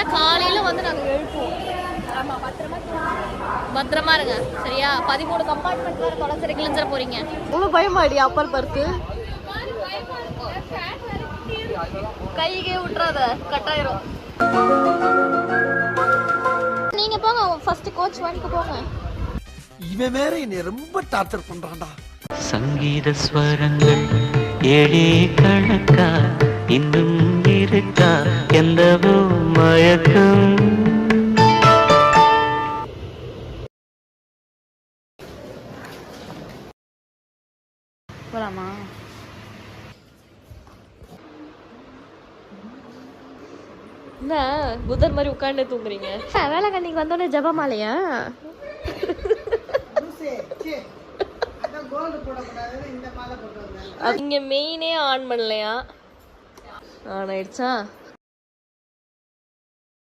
அதனால காலையில வந்து நாங்க எழுப்புவோம். ஆமா, பத்திரமா இருங்க சரியா. 13 கம்பார்ட்மெண்ட் வேற தொலைச்சிர கிழிஞ்சிட போறீங்க. உங்களுக்கு பயமாடி அப்பர் பர்க்கு? கைகே விட்டுறாத, கட்டாயிரும். நீங்க போங்க ஃபர்ஸ்ட் கோச் 1க்கு போங்க. இவன் வேற என்னை ரொம்ப டார்ச்சர் பண்றான்டா. சங்கீத ஸ்வரங்கள் ஏழே கணக்கா இன்னும் இருக்கா எந்தவோ மயக்கம். போலாமா? என்ன புதர் மாதிரி உட்காந்து தூங்குறீங்க? வேலைக்கண்ணிக்கு வந்தோடனே ஜபமாலையா? இங்க மெயினே ஆன் பண்ணலையா? ஆன் ஆயிடுச்சா?